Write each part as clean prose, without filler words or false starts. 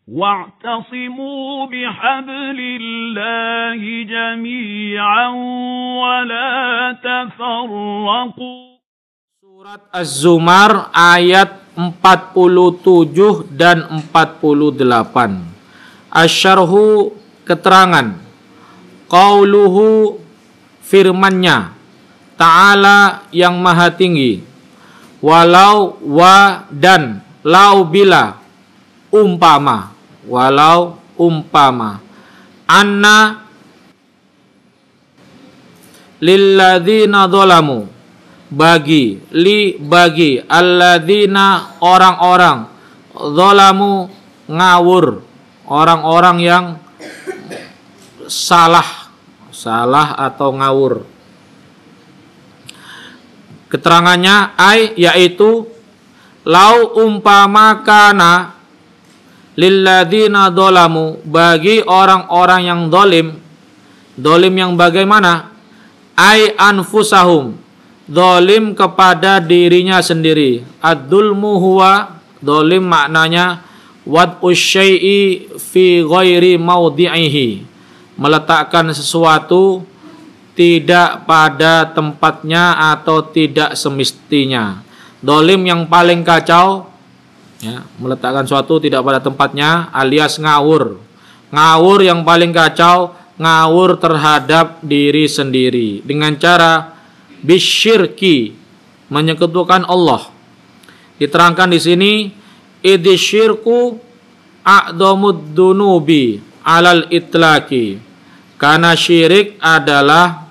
واعتصموا بحبل الله جميعا ولا تفرقوا. Surat Az-Zumar ayat 47 dan 48. Asyarhu keterangan. Qauluhu firmannya. Ta'ala yang maha tinggi. Walau wa dan lau bila umpama. Walau umpama. Anna lilladzina dhalamu. Bagi alladzina orang-orang dhalamu ngawur, orang-orang yang salah atau ngawur. Keterangannya yaitu lau umpama kana lilladzina dhalamu, bagi orang-orang yang dolim yang bagaimana? Anfusahum, dolim kepada dirinya sendiri. Ad-dulmu huwa, dolim maknanya wad'u syai'i fi ghairi maudhi'ihi, meletakkan sesuatu tidak pada tempatnya atau tidak semestinya. Dolim yang paling kacau, ya, meletakkan sesuatu tidak pada tempatnya alias ngawur. Ngawur yang paling kacau, ngawur terhadap diri sendiri dengan cara bisyirki, menyekutukan Allah. Diterangkan di sini idsyirku a'dhamud dunubi alal itlaqi, karena syirik adalah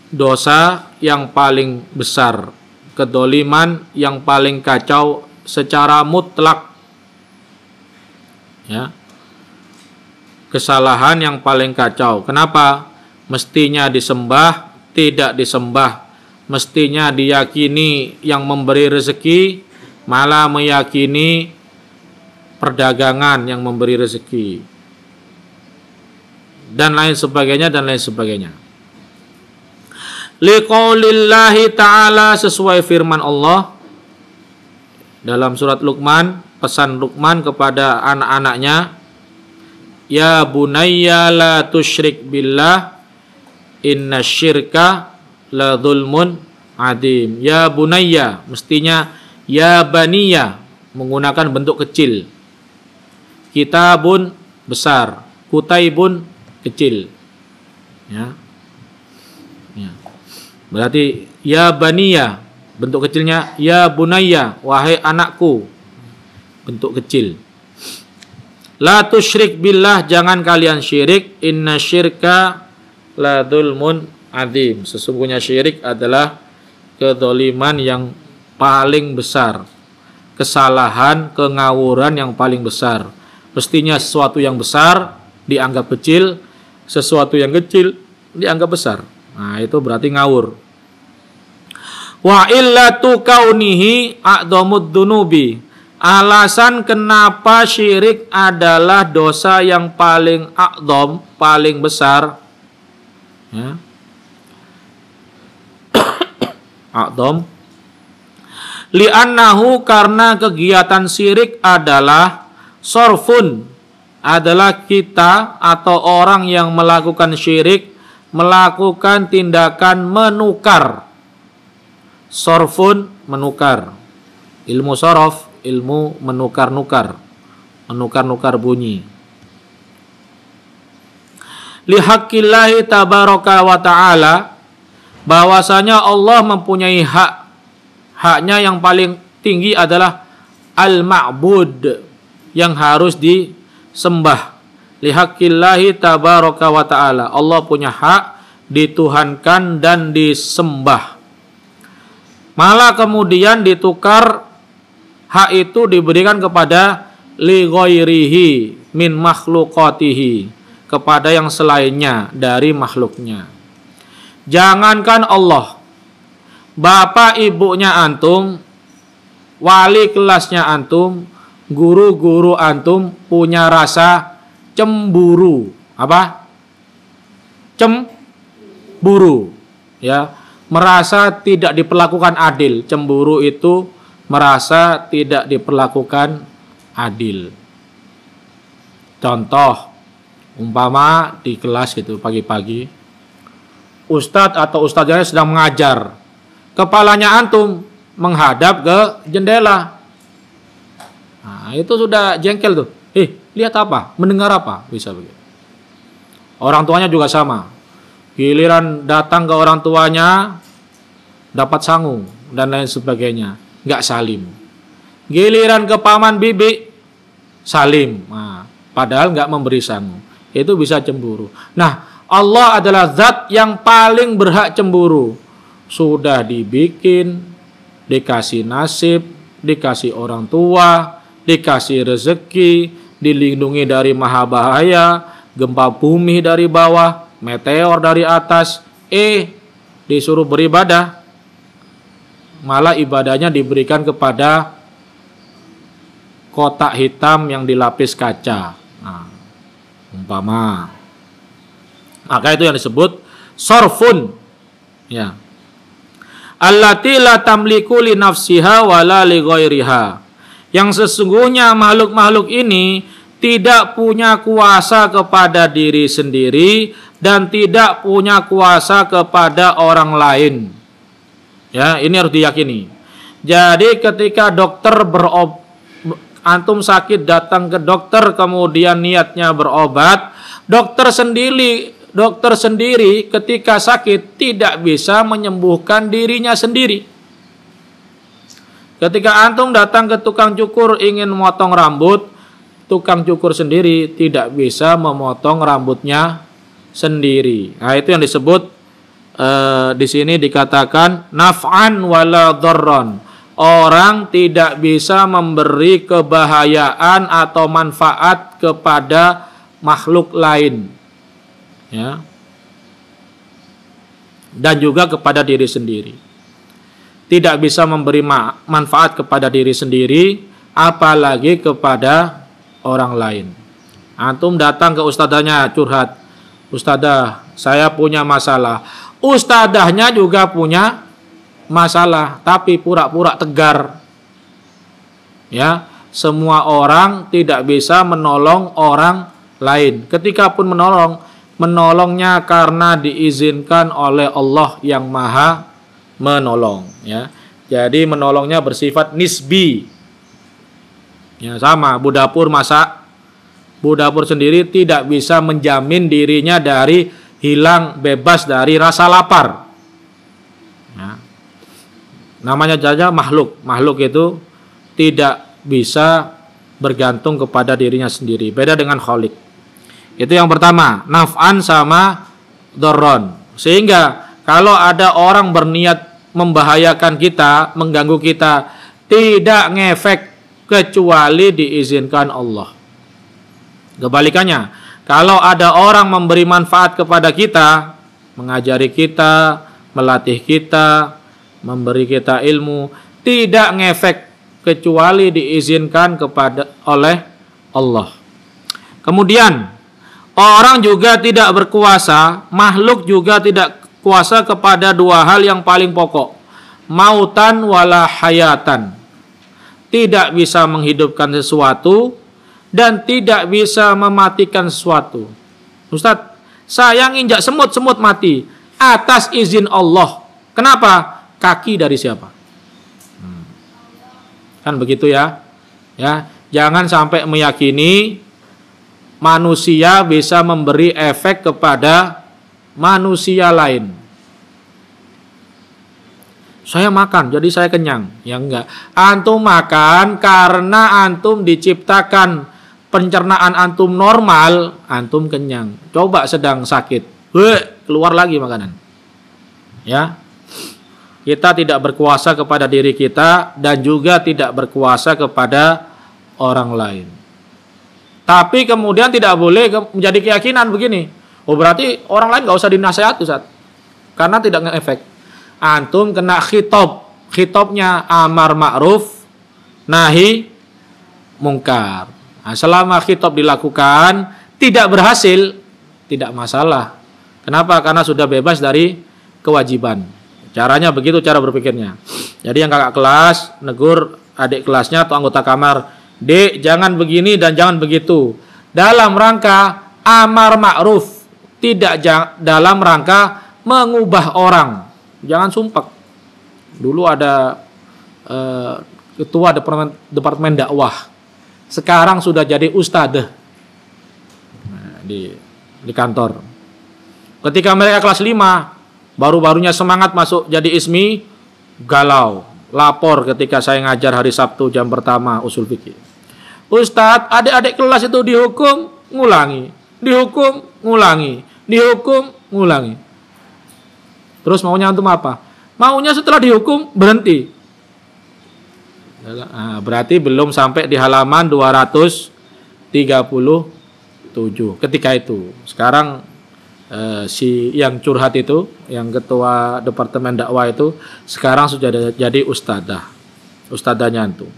dosa yang paling besar, kedoliman yang paling kacau secara mutlak, ya, kesalahan yang paling kacau. Kenapa? Mestinya disembah, tidak disembah. Mestinya diyakini yang memberi rezeki, malah meyakini perdagangan yang memberi rezeki, dan lain sebagainya. Liqaulillahi ta'ala, sesuai firman Allah dalam surat Luqman, pesan Luqman kepada anak-anaknya, ya bunayya la tusyrik billah inna syirka la dzulmun adim. Ya bunayya, mestinya ya baniya, menggunakan bentuk kecil. Kitabun besar, kutaibun kecil, ya. Berarti ya baniya, bentuk kecilnya ya bunayya, wahai anakku, bentuk kecil. La tusyrik billah, jangan kalian syirik. Inna syirka la dzulmun adzim, sesungguhnya syirik adalah kedzaliman yang paling besar, kesalahan, kengawuran yang paling besar. Mestinya sesuatu yang besar dianggap kecil, sesuatu yang kecil dianggap besar. Nah, itu berarti ngawur. Wa illatu kaunihi a'dhamud dunubi, alasan kenapa syirik adalah dosa yang paling a'dham, paling besar, ya. A'dham li'annahu, karena kegiatan syirik adalah sorfun, adalah kita atau orang yang melakukan syirik melakukan tindakan menukar. Sorfun, menukar. Ilmu sorof, ilmu menukar-nukar, menukar-nukar bunyi. Lihaqqillahi tabaraka wa ta'ala, bahwasanya Allah mempunyai hak. Haknya yang paling tinggi adalah al-ma'bud, yang harus disembah. Lihaqqillahi tabaraka wa ta'ala, Allah punya hak dituhankan dan disembah. Malah kemudian ditukar, hak itu diberikan kepada li ghairihi min makhluqatihi, kepada yang selainnya dari makhluknya. Jangankan Allah, bapak ibunya antum, wali kelasnya antum, guru-guru antum punya rasa cemburu. Apa? Cemburu, ya, merasa tidak diperlakukan adil. Cemburu itu merasa tidak diperlakukan adil. Contoh, umpama di kelas gitu pagi-pagi, ustadz atau ustadznya sedang mengajar, kepalanya antum menghadap ke jendela. Nah, itu sudah jengkel tuh. Lihat apa? Mendengar apa? Bisa begitu. Orang tuanya juga sama. Giliran datang ke orang tuanya, dapat sangu dan lain sebagainya, nggak salim. Giliran ke paman bibi, salim. Nah, padahal nggak memberi sangu. Itu bisa cemburu. Nah, Allah adalah zat yang paling berhak cemburu. Sudah dibikin, dikasih nasib, dikasih orang tua, dikasih rezeki, dilindungi dari maha bahaya, gempa bumi dari bawah, meteor dari atas, disuruh beribadah, malah ibadahnya diberikan kepada kotak hitam yang dilapis kaca. Nah, umpama, maka itu yang disebut sorfun, ya. Allati la tamliku li nafsiha wala li ghairiha. Yang sesungguhnya makhluk-makhluk ini tidak punya kuasa kepada diri sendiri dan tidak punya kuasa kepada orang lain. Ya, ini harus diyakini. Jadi ketika dokter antum sakit datang ke dokter kemudian niatnya berobat, dokter sendiri ketika sakit tidak bisa menyembuhkan dirinya sendiri. Ketika antum datang ke tukang cukur ingin memotong rambut, tukang cukur sendiri tidak bisa memotong rambutnya sendiri. Nah, itu yang disebut di sini dikatakan naf'an wala dharran. Orang tidak bisa memberi kebahayaan atau manfaat kepada makhluk lain, ya, dan juga kepada diri sendiri. Tidak bisa memberi manfaat kepada diri sendiri, apalagi kepada orang lain. Antum datang ke ustadzanya curhat, ustadzah saya punya masalah. Ustadzahnya juga punya masalah, tapi pura-pura tegar. Ya, semua orang tidak bisa menolong orang lain. Ketika pun menolongnya karena diizinkan oleh Allah yang Maha menolong, ya. Jadi menolongnya bersifat nisbi. Ya, sama budapur masak. Budapur sendiri tidak bisa menjamin dirinya dari hilang bebas dari rasa lapar. Ya. Namanya saja makhluk. Makhluk itu tidak bisa bergantung kepada dirinya sendiri. Beda dengan khalik. Itu yang pertama, naf'an sama dharran. Sehingga kalau ada orang berniat membahayakan kita, mengganggu kita, tidak ngefek kecuali diizinkan Allah. Kebalikannya, kalau ada orang memberi manfaat kepada kita, mengajari kita, melatih kita, memberi kita ilmu, tidak ngefek kecuali diizinkan oleh Allah. Kemudian, orang juga tidak berkuasa, makhluk juga tidak kuasa kepada dua hal yang paling pokok, mautan wala hayatan. Tidak bisa menghidupkan sesuatu dan tidak bisa mematikan sesuatu. Ustadz, saya nginjak semut mati atas izin Allah. Kenapa? Kaki dari siapa? Kan begitu ya. Ya, jangan sampai meyakini manusia bisa memberi efek kepada manusia lain. Saya makan jadi saya kenyang. Ya enggak. Antum makan karena antum diciptakan pencernaan antum normal, antum kenyang. Coba sedang sakit, keluar lagi makanan. Ya. Kita tidak berkuasa kepada diri kita dan juga tidak berkuasa kepada orang lain. Tapi kemudian tidak boleh menjadi keyakinan begini. Oh berarti orang lain gak usah dinasehati Ustaz, karena tidak ngefek. Antum kena khitab. Khitabnya amar ma'ruf, nahi mungkar. Nah, selama khitab dilakukan tidak berhasil, tidak masalah. Kenapa? Karena sudah bebas dari kewajiban. Caranya begitu cara berpikirnya. Jadi yang kakak kelas negur adik kelasnya atau anggota kamar, "Dek, jangan begini dan jangan begitu." dalam rangka amar ma'ruf, tidak dalam rangka mengubah orang. Jangan sumpah. Dulu ada ketua departemen dakwah, sekarang sudah jadi ustadzah di kantor. Ketika mereka kelas 5, baru-barunya semangat masuk jadi ismi, galau, lapor ketika saya ngajar hari Sabtu jam pertama usul fikih. Ustadz, adik-adik kelas itu dihukum, ngulangi, dihukum, ngulangi, dihukum, ngulangi. Terus maunya antum apa? Maunya setelah dihukum berhenti. Nah, berarti belum sampai di halaman 237 ketika itu. Sekarang si yang curhat itu, yang ketua departemen dakwah itu, sekarang sudah jadi ustadzahnya antum.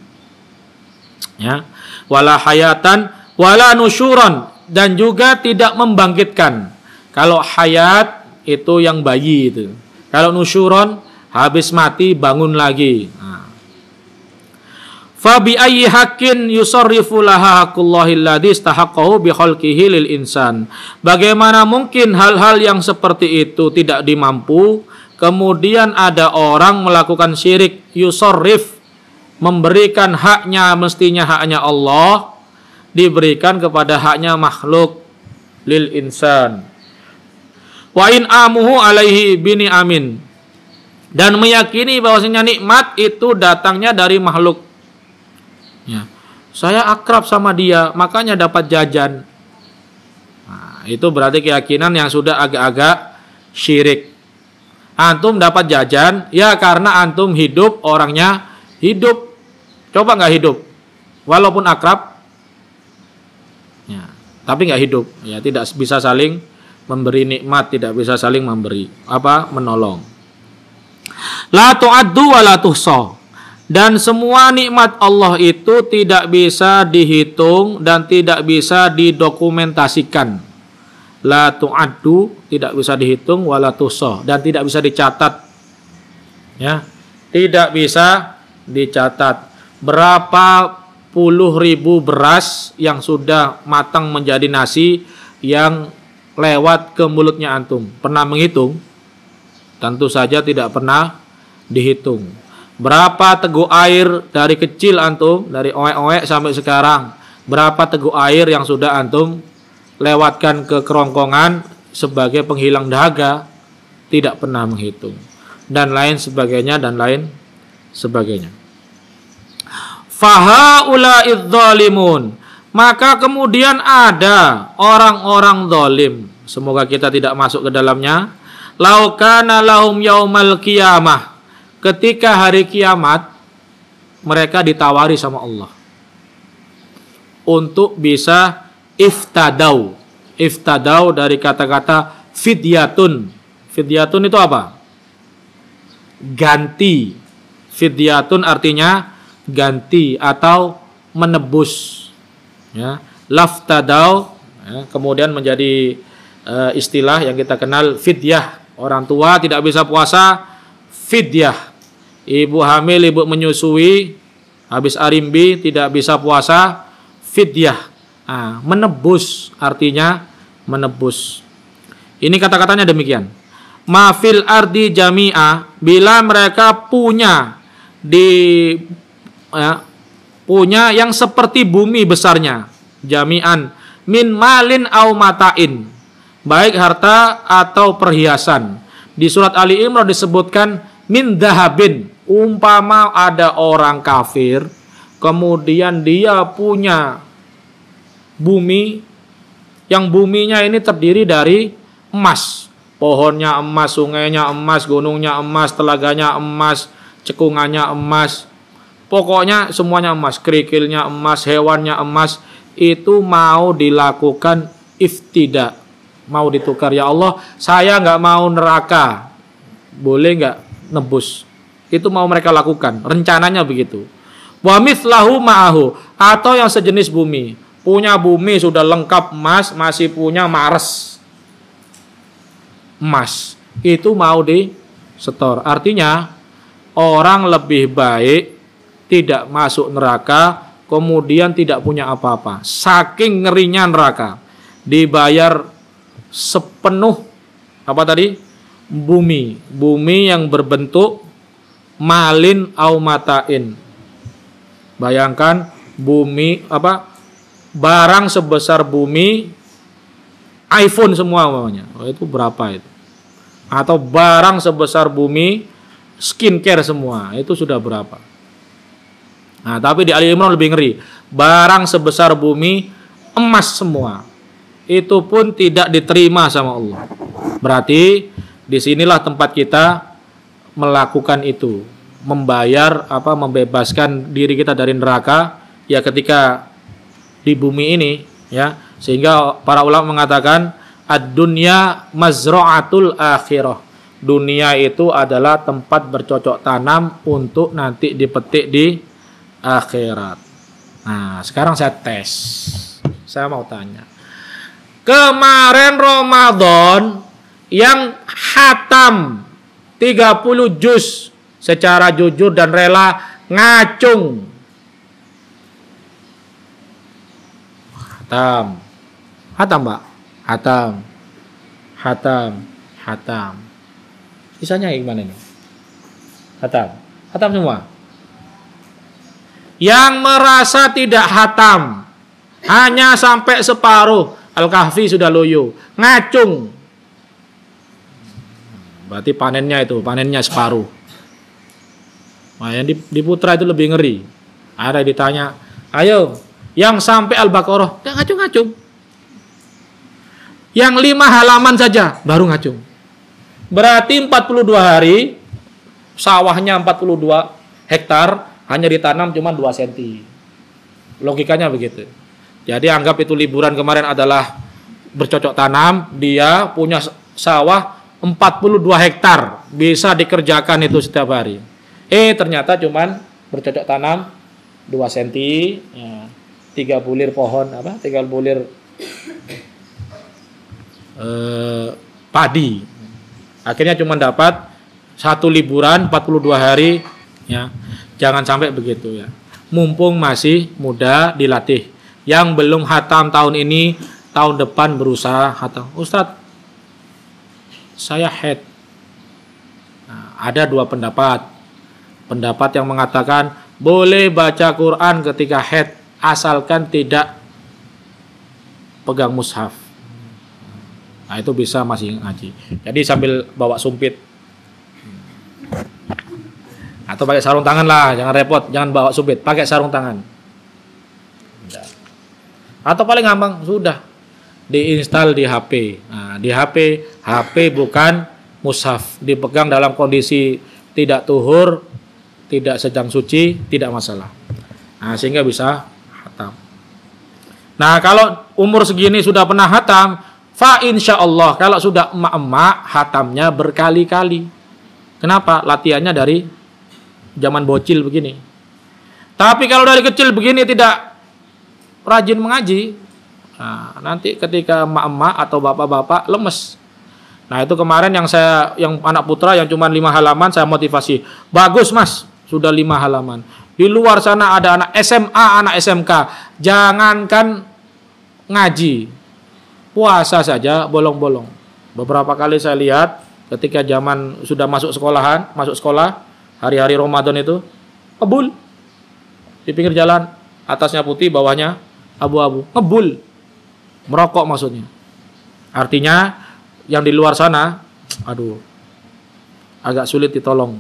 Ya, wala hayatan wala nusyuran, dan juga tidak membangkitkan. Kalau hayat itu yang bayi itu. Kalau nusyuron habis mati bangun lagi. Nah. Fa bi ayyi haqqin yusarrifu laha haqqullahi alladzi istahaqqahu bi khalqihi lil insan. Bagaimana mungkin hal-hal yang seperti itu tidak dimampu, kemudian ada orang melakukan syirik, yusarrif, memberikan haknya, mestinya haknya Allah diberikan kepada haknya makhluk, lil insan. Wa in amuhu alaihi bini amin, dan meyakini bahwasanya nikmat itu datangnya dari makhluk. Ya. Saya akrab sama dia, makanya dapat jajan. Nah, itu berarti keyakinan yang sudah agak-agak syirik. Antum dapat jajan, ya karena antum hidup, orangnya hidup. Coba nggak hidup, walaupun akrab, ya, tapi nggak hidup, ya tidak bisa saling memberi nikmat, tidak bisa saling memberi menolong. La tu'addu wa la tuhsa. Dan semua nikmat Allah itu tidak bisa dihitung dan tidak bisa didokumentasikan. La tu'addu, tidak bisa dihitung, wala tuhsa, dan tidak bisa dicatat. Ya, tidak bisa dicatat. Berapa puluh ribu beras yang sudah matang menjadi nasi yang lewat ke mulutnya antum. Pernah menghitung? Tentu saja tidak pernah dihitung. Berapa teguk air dari kecil antum, dari oek-oek sampai sekarang, berapa teguk air yang sudah antum lewatkan ke kerongkongan sebagai penghilang dahaga, tidak pernah menghitung, dan lain sebagainya, dan lain sebagainya. Fahaula'idz zalimun, maka kemudian ada orang-orang zalim, semoga kita tidak masuk ke dalamnya. Lau kana lahum yaumal qiyamah, ketika hari kiamat mereka ditawari sama Allah untuk bisa iftadau. Iftadau dari kata-kata fidyatun. Fidyatun itu apa? Ganti. Fidyatun artinya ganti atau menebus. Ya, laftadau, ya, kemudian menjadi istilah yang kita kenal fidyah. Orang tua tidak bisa puasa, fidyah. Ibu hamil, ibu menyusui, habis arimbi tidak bisa puasa, fidyah. Nah, menebus artinya menebus. Ini kata-katanya demikian. Mafil ardi jami'a, bila mereka punya punya yang seperti bumi besarnya, jami'an min malin au matain, baik harta atau perhiasan. Di surat Ali Imran disebutkan min dahabin, umpama ada orang kafir kemudian dia punya bumi, yang buminya ini terdiri dari emas, pohonnya emas, sungainya emas, gunungnya emas, telaganya emas, cekungannya emas, pokoknya semuanya emas, kerikilnya emas, hewannya emas. Itu mau dilakukan iftida, mau ditukar. Ya Allah, saya nggak mau neraka, boleh nggak nebus? Itu mau mereka lakukan, rencananya begitu. Wa mithlahu ma'ahu, atau yang sejenis bumi, punya bumi sudah lengkap emas, masih punya Mars emas, itu mau disetor. Artinya orang lebih baik tidak masuk neraka kemudian tidak punya apa-apa. Saking ngerinya neraka, dibayar sepenuh apa tadi? Bumi yang berbentuk malin au matain. Bayangkan bumi barang sebesar bumi, iPhone semua namanya. Oh, itu berapa itu? Atau barang sebesar bumi, skincare semua, itu sudah berapa? Nah, tapi di Ali Imran lebih ngeri. Barang sebesar bumi, emas semua. Itu pun tidak diterima sama Allah. Berarti disinilah tempat kita melakukan itu, membayar membebaskan diri kita dari neraka ya ketika di bumi ini ya. Sehingga para ulama mengatakan ad-dunya mazra'atul akhirah. Dunia itu adalah tempat bercocok tanam untuk nanti dipetik di akhirat. Nah, sekarang saya tes. Saya mau tanya. Kemarin Ramadan yang khatam 30 juz secara jujur dan rela ngacung. Khatam, Mbak. Khatam. Sisanya gimana nih? Khatam semua. Yang merasa tidak khatam, hanya sampai separuh, Al-Kahfi sudah loyo, ngacung. Berarti panennya separuh. Nah, yang di Putra itu lebih ngeri. Ada yang ditanya, ayo, yang sampai Al-Baqarah, ngacung-ngacung. Yang 5 halaman saja, baru ngacung. Berarti 42 hari, sawahnya 42 hektar, hanya ditanam cuma 2 cm. Logikanya begitu. Jadi anggap itu liburan kemarin adalah bercocok tanam, dia punya sawah 42 hektar, bisa dikerjakan itu setiap hari. Ternyata cuman bercocok tanam 2 cm, ya, 3 bulir pohon, 3 bulir padi. Akhirnya cuma dapat 1 liburan 42 hari, ya. Jangan sampai begitu ya. Mumpung masih muda, dilatih. Yang belum khatam tahun ini, tahun depan berusaha khatam. Ustadz, saya head. Nah, ada 2 pendapat. Pendapat yang mengatakan boleh baca Quran ketika head asalkan tidak pegang mushaf. Nah, itu bisa masih ngaji. Jadi sambil bawa sumpit. Atau pakai sarung tangan lah, jangan repot, jangan bawa sumpit, pakai sarung tangan. Atau paling gampang sudah diinstal di HP. Nah, di HP bukan mushaf, dipegang dalam kondisi tidak tuhur, tidak sedang suci, tidak masalah. Nah, sehingga bisa khatam. Nah, kalau umur segini sudah pernah khatam, fa insyaallah kalau sudah emak-emak khatamnya berkali-kali. Kenapa? Latihannya dari zaman bocil begini. Tapi kalau dari kecil begini tidak rajin mengaji, nah, nanti ketika emak-emak atau bapak-bapak lemes. Nah, itu kemarin yang anak putra yang cuma 5 halaman saya motivasi. Bagus Mas, sudah 5 halaman. Di luar sana ada anak SMA, anak SMK. Jangankan ngaji, puasa saja bolong-bolong. Beberapa kali saya lihat ketika zaman sudah masuk sekolah, hari-hari Ramadan itu ngebul di pinggir jalan, atasnya putih, bawahnya abu-abu, ngebul, merokok maksudnya. Artinya yang di luar sana, agak sulit ditolong.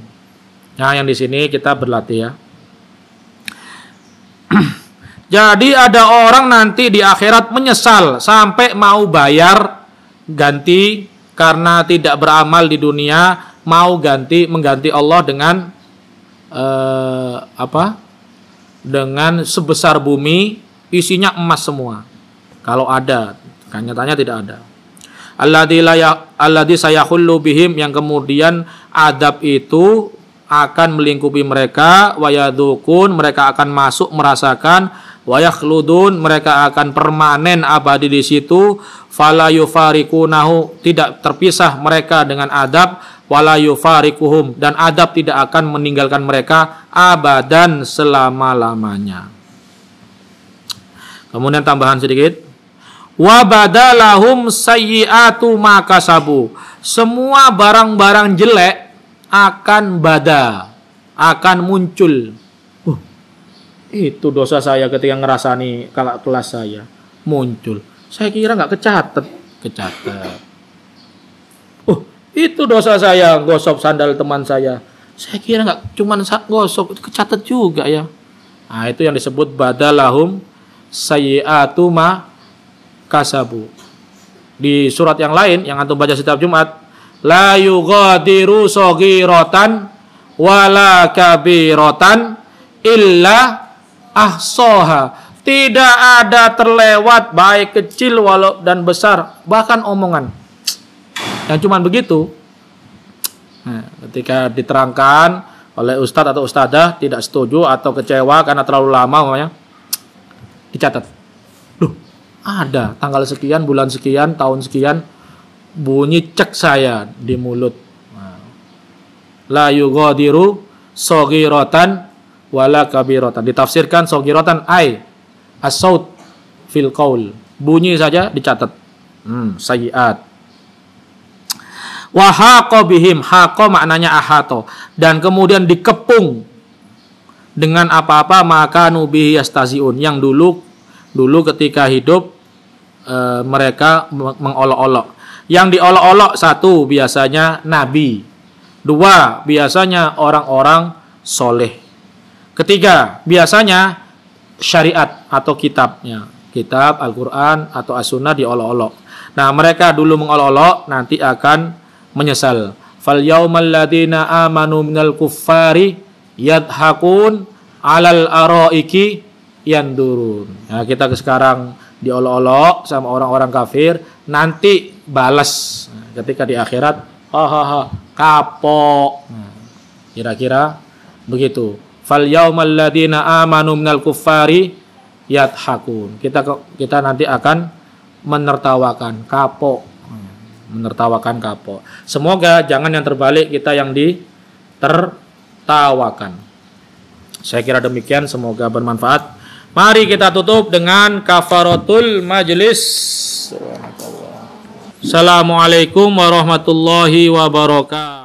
Nah, yang di sini kita berlatih ya. Jadi ada orang nanti di akhirat menyesal sampai mau bayar ganti karena tidak beramal di dunia, mau mengganti Allah dengan dengan sebesar bumi, isinya emas semua. Kalau ada, kan nyatanya tidak ada. Alladzi sayahullu bihim, yang kemudian adab itu akan melingkupi mereka, wayadukun, mereka akan masuk merasakan, wayakhludun, mereka akan permanen abadi di situ, fala yufarikunahu, tidak terpisah mereka dengan adab, wala yufarikuhum, dan adab tidak akan meninggalkan mereka abadan selama-lamanya. Kemudian tambahan sedikit. Wa badalahum sayyi'atu ma kasabu. Semua barang-barang jelek akan akan muncul. Itu dosa saya ketika ngerasani kakak kelas saya muncul. Saya kira nggak kecatet. Itu dosa saya gosok sandal teman saya. Saya kira nggak cuman gosok, kecatet juga ya. Nah, itu yang disebut badalahum sayyi'atu ma kasabu. Di surat yang lain yang antum baca setiap Jumat, la yughadiru shaghiratan wala kabiratan illa ahsaha. Tidak ada terlewat baik kecil walau dan besar, bahkan omongan. Yang cuman begitu. Nah, ketika diterangkan oleh ustadz atau ustadzah tidak setuju atau kecewa karena terlalu lama namanya, dicatat. Loh, ada tanggal sekian, bulan sekian, tahun sekian bunyi cek saya di mulut. La yughadiru shaghiratan wala kabiratan. Ditafsirkan shaghiratan ay as-saut fil qaul. Bunyi saja dicatat. Sayyiat. Wa haqa bihim, haqa maknanya ahato, dan kemudian dikepung dengan apa-apa maka nubihi yastaziun, yang dulu ketika hidup mereka mengolok-olok. Yang diolok-olok satu biasanya nabi, dua biasanya orang-orang soleh, ketiga biasanya syariat atau kitabnya, kitab Al-Quran atau As-Sunnah diolok-olok. Nah, mereka dulu mengolok-olok nanti akan menyesal. Fal yaumal ladzina amanu minal kuffari yadhakun alal araiki yandurun. Nah, kita sekarang diolok-olok sama orang-orang kafir, nanti balas ketika di akhirat, hahaha, kapok. Kira-kira begitu. Fal yaumal ladzina amanu minal kuffari yadhakun. Kita nanti akan menertawakan, kapok. Menertawakan kapok. Semoga jangan yang terbalik, kita yang ditertawakan. Saya kira demikian, semoga bermanfaat. Mari kita tutup dengan kafaratul majlis. Assalamualaikum warahmatullahi wabarakatuh.